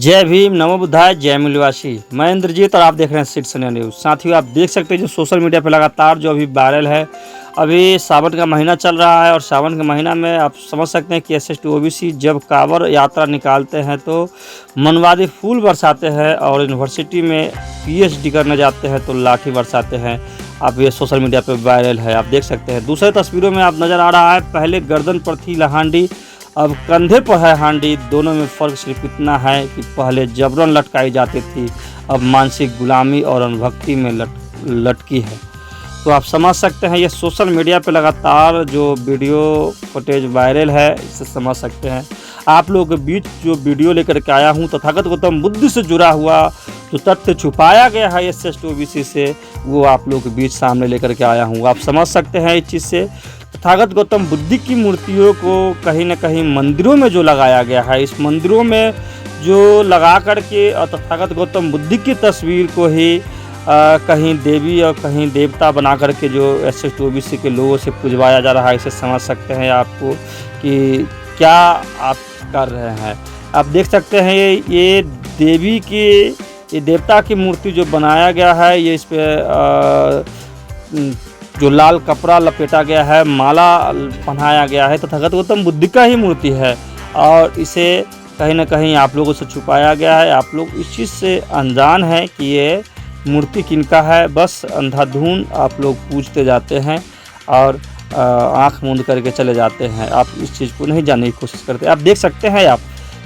जय भीम, नमो बुद्धाय, जय मूल्यवासी। मैं इंद्रजीत और आप देख रहे हैं शीर्ष न्यूज़। साथियों, आप देख सकते हैं जो सोशल मीडिया पे लगातार जो अभी वायरल है, अभी सावन का महीना चल रहा है और सावन के महीना में आप समझ सकते हैं कि एसएसटी ओबीसी जब कांवड़ यात्रा निकालते हैं तो मनवादी फूल बरसाते हैं और यूनिवर्सिटी में पीएचडी करने जाते हैं तो लाठी बरसाते हैं। अब ये सोशल मीडिया पे वायरल है, आप देख सकते हैं। दूसरे तस्वीरों में आप नज़र आ रहा है, पहले गर्दन पर थी लहांडी, अब कंधे पर है हांडी। दोनों में फ़र्क सिर्फ इतना है कि पहले जबरन लटकाई जाती थी, अब मानसिक गुलामी और अनुभक्ति में लटकी है। तो आप समझ सकते हैं, ये सोशल मीडिया पे लगातार जो वीडियो फुटेज वायरल है, इससे समझ सकते हैं। आप लोगों के बीच जो वीडियो लेकर के आया हूँ, तथागत गौतम बुद्ध से जुड़ा हुआ जो तथ्य छुपाया गया है एसएसटी ओबीसी से, वो आप लोगों के बीच सामने लेकर के आया हूँ। आप समझ सकते हैं इस चीज़ से। तथागत गौतम बुद्ध की मूर्तियों को कहीं न कहीं मंदिरों में जो लगाया गया है, इस मंदिरों में जो लगा करके तथागत गौतम बुद्ध की तस्वीर को ही कहीं देवी और कहीं देवता बना करके जो एसएसटी ओबीसी के लोगों से पुजवाया जा रहा है, इसे समझ सकते हैं आपको कि क्या आप कर रहे हैं। आप देख सकते हैं ये देवी की, ये देवता की मूर्ति जो बनाया गया है, ये इस पर जो लाल कपड़ा लपेटा गया है, माला पहनाया गया है, तथागत गौतम बुद्ध का ही मूर्ति है और इसे कहीं ना कहीं आप लोगों से छुपाया गया है। आप लोग इस चीज़ से अनजान हैं कि ये मूर्ति किनका है। बस अंधाधुन आप लोग पूजते जाते हैं और आँख मूंद करके चले जाते हैं। आप इस चीज़ को नहीं जानने की कोशिश करते। आप देख सकते हैं, आप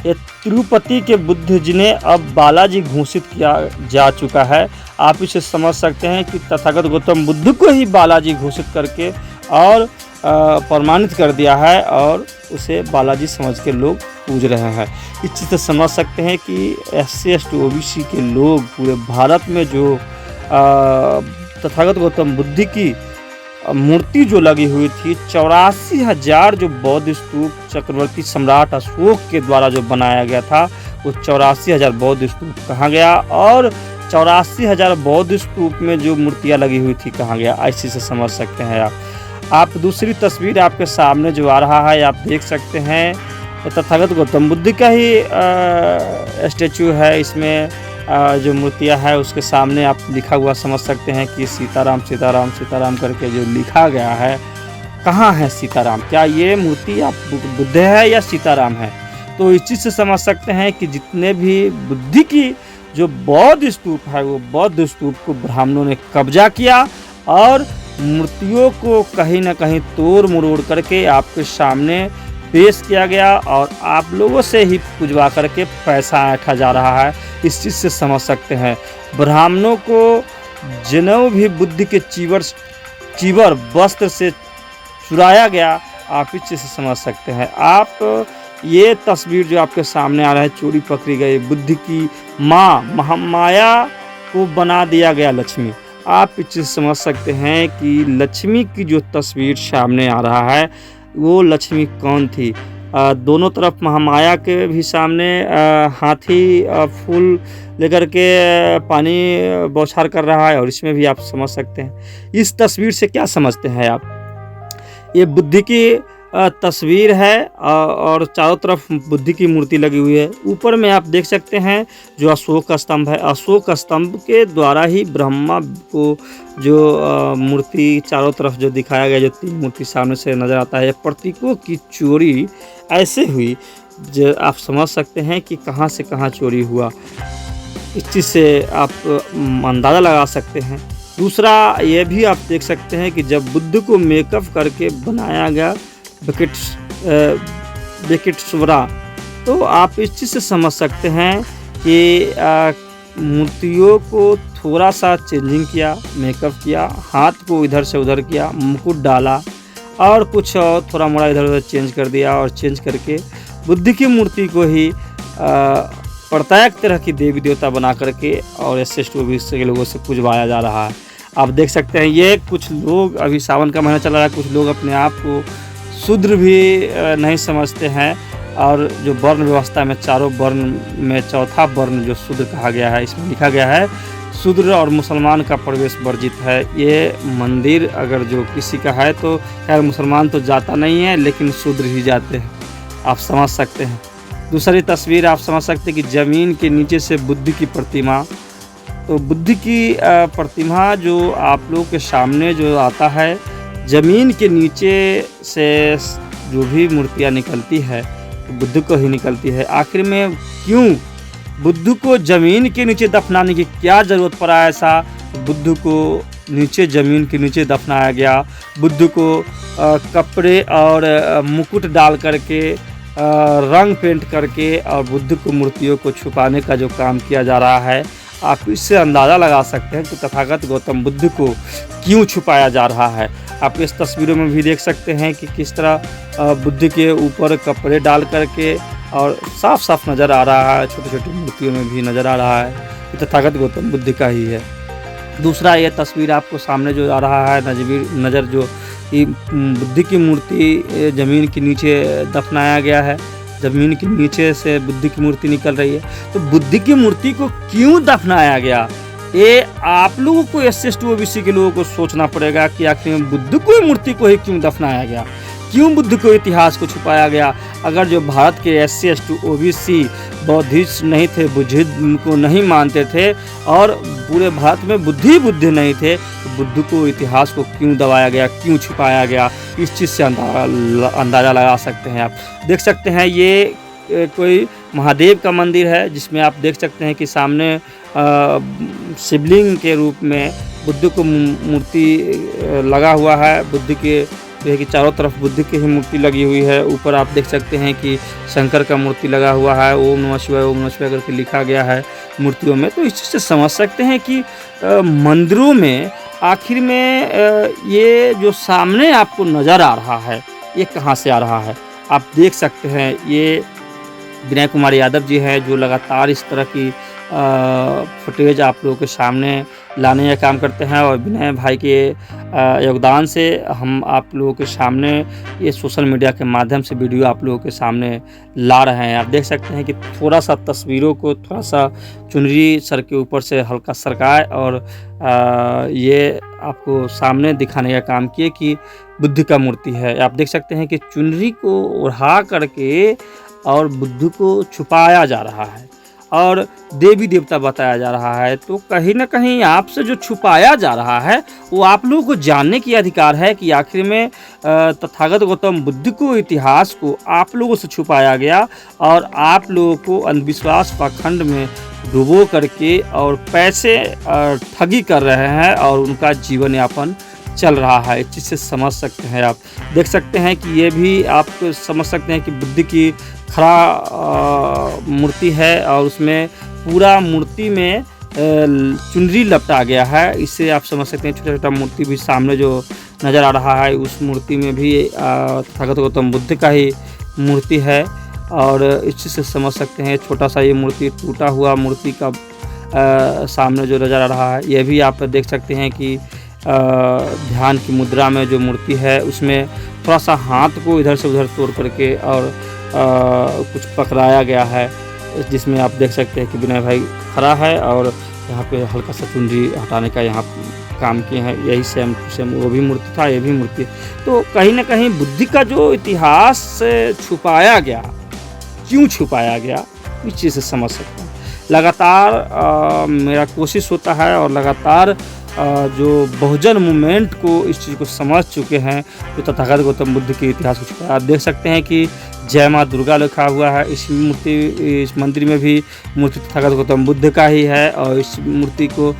ये तिरुपति के बुद्ध जिन्हें अब बालाजी घोषित किया जा चुका है। आप इसे समझ सकते हैं कि तथागत गौतम बुद्ध को ही बालाजी घोषित करके और प्रमाणित कर दिया है और उसे बालाजी समझ के लोग पूज रहे हैं। इस चीज़ से समझ सकते हैं कि एसएसटी ओबीसी के लोग पूरे भारत में जो तथागत गौतम बुद्ध की मूर्ति जो लगी हुई थी, 84,000 जो बौद्ध स्तूप चक्रवर्ती सम्राट अशोक के द्वारा जो बनाया गया था, वो 84,000 बौद्ध स्तूप कहाँ गया और 84,000 बौद्ध स्तूप में जो मूर्तियाँ लगी हुई थी कहाँ गया, ऐसे से समझ सकते हैं आप। दूसरी तस्वीर आपके सामने जो आ रहा है, आप देख सकते हैं तथागत गौतम बुद्ध का ही स्टैचू है। इसमें जो मूर्तियाँ है उसके सामने आप लिखा हुआ समझ सकते हैं कि सीताराम सीताराम सीताराम करके जो लिखा गया है, कहाँ है सीताराम? क्या ये मूर्ति आप बुद्ध है या सीताराम है? तो इस चीज़ से समझ सकते हैं कि जितने भी बुद्ध की जो बौद्ध स्तूप है, वो बौद्ध स्तूप को ब्राह्मणों ने कब्जा किया और मूर्तियों को कहीं ना कहीं तोड़ मरोड़ करके आपके सामने पेश किया गया और आप लोगों से ही पुजवा करके पैसा ऐंठा जा रहा है। इस चीज़ से समझ सकते हैं, ब्राह्मणों को जनेऊ भी बुद्ध के चीवर वस्त्र से चुराया गया। आप इस चीज़ से समझ सकते हैं। आप ये तस्वीर जो आपके सामने आ रहा है, चोरी पकड़ी गई बुद्ध की माँ महामाया को बना दिया गया लक्ष्मी। आप इस चीज़ समझ सकते हैं कि लक्ष्मी की जो तस्वीर सामने आ रहा है, वो लक्ष्मी कौन थी? दोनों तरफ महामाया के भी सामने हाथी फूल लेकर के पानी बौछार कर रहा है और इसमें भी आप समझ सकते हैं। इस तस्वीर से क्या समझते हैं आप? ये बुद्ध की तस्वीर है और चारों तरफ बुद्ध की मूर्ति लगी हुई है। ऊपर में आप देख सकते हैं जो अशोक स्तंभ है, अशोक स्तंभ के द्वारा ही ब्रह्मा को जो मूर्ति चारों तरफ जो दिखाया गया, जो 3 मूर्ति सामने से नज़र आता है, प्रतीकों की चोरी ऐसे हुई जो आप समझ सकते हैं कि कहाँ से कहाँ चोरी हुआ। इस चीज़ से आप अंदाज़ा लगा सकते हैं। दूसरा ये भी आप देख सकते हैं कि जब बुद्ध को मेकअप करके बनाया गया बेकिटस्वरा, तो आप इस चीज़ से समझ सकते हैं कि मूर्तियों को थोड़ा सा चेंजिंग किया, मेकअप किया, हाथ को इधर से उधर किया, मुकुट डाला और कुछ और थोड़ा मोड़ा इधर उधर चेंज कर दिया और चेंज करके बुद्ध की मूर्ति को ही प्रत्येक तरह की देवी देवता बना करके और एसएसटी ओबीसी के लोगों से पुजवाया जा रहा है। आप देख सकते हैं, ये कुछ लोग, अभी सावन का महीना चल रहा है, कुछ लोग अपने आप को शूद्र भी नहीं समझते हैं और जो वर्ण व्यवस्था में चारों वर्ण में चौथा वर्ण जो शूद्र कहा गया है, इसमें लिखा गया है शूद्र और मुसलमान का प्रवेश वर्जित है। ये मंदिर अगर जो किसी का है तो खैर मुसलमान तो जाता नहीं है, लेकिन शूद्र ही जाते हैं। आप समझ सकते हैं। दूसरी तस्वीर आप समझ सकते हैं कि ज़मीन के नीचे से बुद्ध की प्रतिमा। तो बुद्ध की प्रतिमा जो आप लोगों के सामने जो आता है, ज़मीन के नीचे से जो भी मूर्तियाँ निकलती है तो बुद्ध को ही निकलती है। आखिर में क्यों बुद्ध को ज़मीन के नीचे दफनाने की क्या ज़रूरत पड़ा ऐसा? बुद्ध को नीचे ज़मीन के नीचे दफनाया गया। बुद्ध को कपड़े और मुकुट डाल करके रंग पेंट करके और बुद्ध को मूर्तियों को छुपाने का जो काम किया जा रहा है, आप इससे अंदाज़ा लगा सकते हैं कि तथागत गौतम बुद्ध को क्यों छुपाया जा रहा है। आप इस तस्वीरों में भी देख सकते हैं कि किस तरह बुद्ध के ऊपर कपड़े डाल करके और साफ साफ नज़र आ रहा है, छोटी छोटी मूर्तियों में भी नज़र आ रहा है कि तथागत गौतम बुद्ध का ही है। दूसरा ये तस्वीर आपको सामने जो आ रहा है नज़र जो कि बुद्ध की मूर्ति ज़मीन के नीचे दफनाया गया है, ज़मीन के नीचे से बुद्ध की मूर्ति निकल रही है। तो बुद्ध की मूर्ति को क्यों दफनाया गया, ये आप लोगों को SC ST OBC के लोगों को सोचना पड़ेगा कि आखिर में बुद्ध को मूर्ति को ही क्यों दफनाया गया, क्यों बुद्ध को इतिहास को छुपाया गया। अगर जो भारत के SC ST OBC बौद्धिस्ट नहीं थे, बुद्धिज्म को नहीं मानते थे और पूरे भारत में बुद्ध नहीं थे, तो बुद्ध को इतिहास को क्यों दबाया गया, क्यों छुपाया गया, इस चीज़ से अंदाज़ा लगा सकते हैं। आप देख सकते हैं ये कोई महादेव का मंदिर है जिसमें आप देख सकते हैं कि सामने शिवलिंग के रूप में बुद्ध को मूर्ति लगा हुआ है। बुद्ध के कि चारों तरफ बुद्ध की ही मूर्ति लगी हुई है। ऊपर आप देख सकते हैं कि शंकर का मूर्ति लगा हुआ है, ओम नमः शिवाय करके लिखा गया है मूर्तियों में। तो इस चीज़ से समझ सकते हैं कि मंदिरों में आखिर में ये जो सामने आपको नज़र आ रहा है ये कहाँ से आ रहा है। आप देख सकते हैं ये विनय कुमार यादव जी हैं जो लगातार इस तरह की फुटेज आप लोगों के सामने लाने का काम करते हैं और विनय भाई के योगदान से हम आप लोगों के सामने ये सोशल मीडिया के माध्यम से वीडियो आप लोगों के सामने ला रहे हैं। आप देख सकते हैं कि थोड़ा सा तस्वीरों को थोड़ा सा चुनरी सर के ऊपर से हल्का सरकाए और ये आपको सामने दिखाने का काम किए कि बुद्ध का मूर्ति है। आप देख सकते हैं कि चुनरी को उड़ा करके और बुद्ध को छुपाया जा रहा है और देवी देवता बताया जा रहा है। तो कहीं ना कहीं आपसे जो छुपाया जा रहा है वो आप लोगों को जानने की अधिकार है कि आखिर में तथागत गौतम बुद्ध को इतिहास को आप लोगों से छुपाया गया और आप लोगों को अंधविश्वास पाखंड में डुबो करके और पैसे ठगी कर रहे हैं और उनका जीवन यापन चल रहा है। इस चीज़ से समझ सकते हैं। आप देख सकते हैं कि ये भी आप समझ सकते हैं कि बुद्ध की खड़ा मूर्ति है और उसमें पूरा मूर्ति में चुनरी लपटा गया है। इससे आप समझ सकते हैं छोटा छोटा मूर्ति भी सामने जो नज़र आ रहा है उस मूर्ति में भी तथागत गौतम बुद्ध का ही मूर्ति है। और इस चीज़ से समझ सकते हैं छोटा सा ये मूर्ति टूटा हुआ मूर्ति का सामने जो नज़र आ रहा है। यह भी आप देख सकते हैं कि ध्यान की मुद्रा में जो मूर्ति है उसमें थोड़ा सा हाथ को इधर से उधर तोड़ करके और कुछ पकड़ाया गया है, जिसमें आप देख सकते हैं कि विनय भाई खड़ा है और यहाँ पे हल्का सा चुनरी हटाने का यहाँ काम किए हैं। यही सेम टू सेम वो भी मूर्ति था, ये भी मूर्ति। तो कहीं ना कहीं बुद्ध का जो इतिहास से छुपाया गया, क्यों छुपाया गया, इस चीज़ से समझ सकते हैं। लगातार मेरा कोशिश होता है और लगातार जो बहुजन मूवमेंट को इस चीज़ को समझ चुके हैं तो तथागत गौतम बुद्ध के इतिहास को छुपाया। आप देख सकते हैं कि जय माँ दुर्गा लिखा हुआ है इस मंदिर में भी मूर्ति तथागत गौतम बुद्ध का ही है और इस मूर्ति को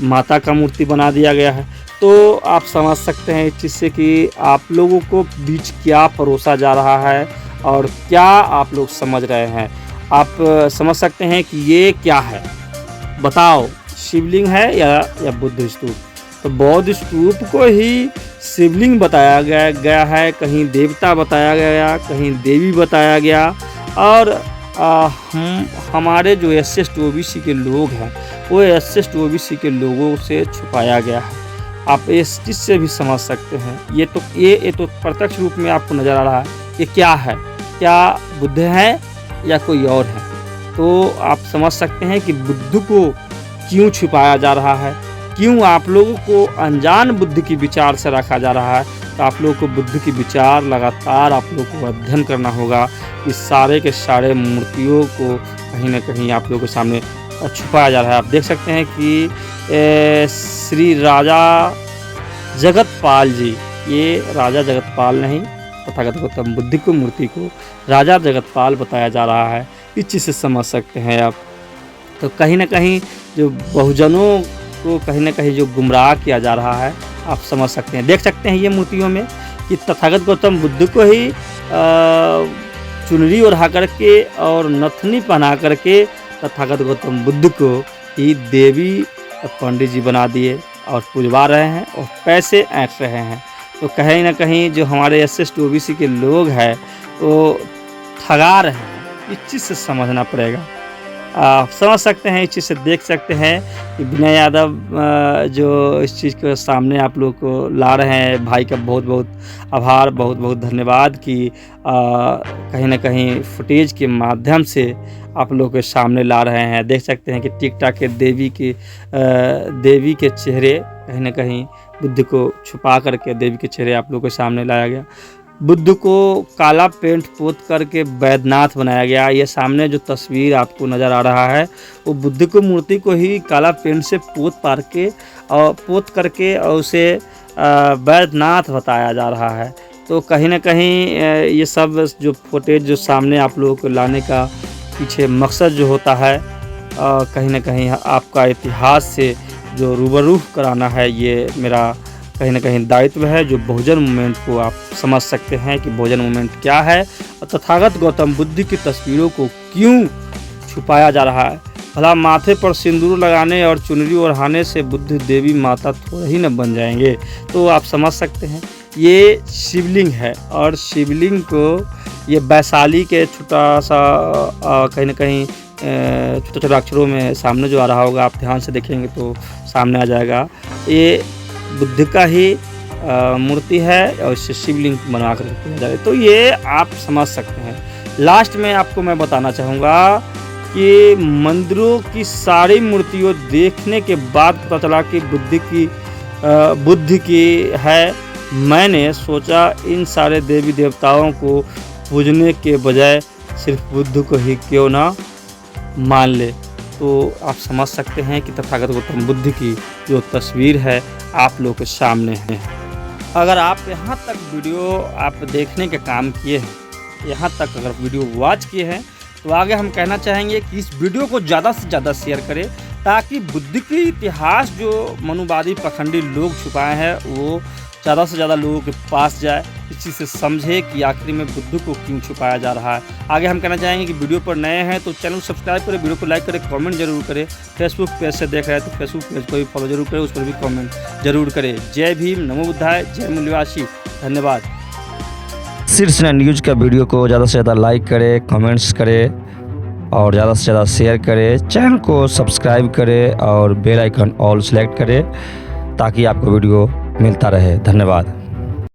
माता का मूर्ति बना दिया गया है। तो आप समझ सकते हैं इस चीज़ से कि आप लोगों को बीच क्या परोसा जा रहा है और क्या आप लोग समझ रहे हैं। आप समझ सकते हैं कि ये क्या है, बताओ, शिवलिंग है या बुद्ध स्तूप। तो बौद्ध स्तूप को ही शिवलिंग बताया गया है, कहीं देवता बताया गया, कहीं देवी बताया गया और हमारे जो SC ST OBC के लोग हैं वो SC ST OBC के लोगों से छुपाया गया है। आप इस चीज़ से भी समझ सकते हैं। ये तो प्रत्यक्ष रूप में आपको नज़र आ रहा है। ये क्या है, क्या बुद्ध है या कोई और है। तो आप समझ सकते हैं कि बुद्ध को क्यों छुपाया जा रहा है, क्यों आप लोगों को अनजान बुद्ध की विचार से रखा जा रहा है, तो आप लोगों को बुद्ध के विचार लगातार आप लोगों को अध्ययन करना होगा। इस सारे के सारे मूर्तियों को कहीं न कहीं आप लोगों के सामने छुपाया जा रहा है। आप देख सकते हैं कि श्री राजा जगतपाल जी, ये राजा जगतपाल नहीं, तथागत गौतम बुद्ध की मूर्ति को राजा जगतपाल बताया जा रहा है। इस चीज़ से समझ सकते हैं आप। तो कहीं न कहीं जो बहुजनों को कहीं न कहीं जो गुमराह किया जा रहा है, आप समझ सकते हैं। देख सकते हैं ये मूर्तियों में कि तथागत गौतम बुद्ध को ही चुनरी ओढ़ा करके और नथनी पहना करके तथागत गौतम बुद्ध को ही देवी पंडित जी बना दिए और पूजवा रहे हैं और पैसे ऐंठ रहे हैं। तो कहीं ना कहीं जो हमारे SC OBC के लोग हैं वो ठगा रहे हैं। इस चीज़ से समझना पड़ेगा। आप समझ सकते हैं, इस चीज़ से देख सकते हैं कि विनय यादव जो इस चीज़ के सामने आप लोग को ला रहे हैं। भाई का बहुत बहुत आभार, बहुत बहुत धन्यवाद कि कहीं ना कहीं फुटेज के माध्यम से आप लोग के सामने ला रहे हैं। देख सकते हैं कि टिकटॉक के देवी के चेहरे कहीं ना कहीं बुद्ध को छुपा करके देवी के चेहरे आप लोग के सामने लाया गया। बुद्ध को काला पेंट पोत करके वैद्यनाथ बनाया गया। ये सामने जो तस्वीर आपको नज़र आ रहा है वो बुद्ध की मूर्ति को ही काला पेंट से पोत करके और उसे वैद्यनाथ बताया जा रहा है। तो कहीं ना कहीं ये सब जो फुटेज जो सामने आप लोगों को लाने का पीछे मकसद जो होता है, कहीं ना कहीं आपका इतिहास से जो रूबरू कराना है, ये मेरा कहीं ना कहीं दायित्व है। जो बहुजन मूवमेंट को आप समझ सकते हैं कि बहुजन मूवमेंट क्या है और तथागत गौतम बुद्ध की तस्वीरों को क्यों छुपाया जा रहा है। भला माथे पर सिंदूर लगाने और चुनरी ओढ़ाने से बुद्ध देवी माता थोड़ा ही न बन जाएंगे। तो आप समझ सकते हैं ये शिवलिंग है और शिवलिंग को ये वैशाली के छोटा सा कहीं ना कहीं छोटे छोटे अक्षरों में सामने जो आ रहा होगा, आप ध्यान से देखेंगे तो सामने आ जाएगा। ये बुद्ध का ही मूर्ति है और इससे शिवलिंग बना कर किया जाए। तो ये आप समझ सकते हैं। लास्ट में आपको मैं बताना चाहूँगा कि मंदिरों की सारी मूर्तियों देखने के बाद पता चला कि बुद्ध की है। मैंने सोचा इन सारे देवी देवताओं को पूजने के बजाय सिर्फ बुद्ध को ही क्यों ना मान ले। तो आप समझ सकते हैं कि तथागत गौतम बुद्ध की जो तस्वीर है आप लोगों के सामने है। अगर आप यहाँ तक वीडियो आप देखने के काम किए हैं, यहाँ तक अगर वीडियो वॉच किए हैं, तो आगे हम कहना चाहेंगे कि इस वीडियो को ज़्यादा से ज़्यादा शेयर करें ताकि बुद्ध के इतिहास जो मनुवादी पखंडी लोग छुपाए हैं वो ज़्यादा से ज़्यादा लोगों के पास जाए। इस चीज़ से समझे कि आखिर में बुद्ध को क्यों छुपाया जा रहा है। आगे हम कहना चाहेंगे कि वीडियो पर नए हैं तो चैनल को सब्सक्राइब करें, वीडियो को लाइक करें, कमेंट जरूर करें। फेसबुक पेज से देख रहे हैं तो फेसबुक पेज को भी फॉलो जरूर करें, उस पर भी कमेंट जरूर करें। जय भीम, नमो बुद्धाय, जय मूल्यवासी, धन्यवाद। शीर्ष न्यूज़ का वीडियो को ज़्यादा से ज़्यादा लाइक करें, कमेंट्स करें और ज़्यादा से ज़्यादा शेयर करें। चैनल को सब्सक्राइब करें और बेल आइकन ऑल सेलेक्ट करें ताकि आपको वीडियो मिलता रहे। धन्यवाद।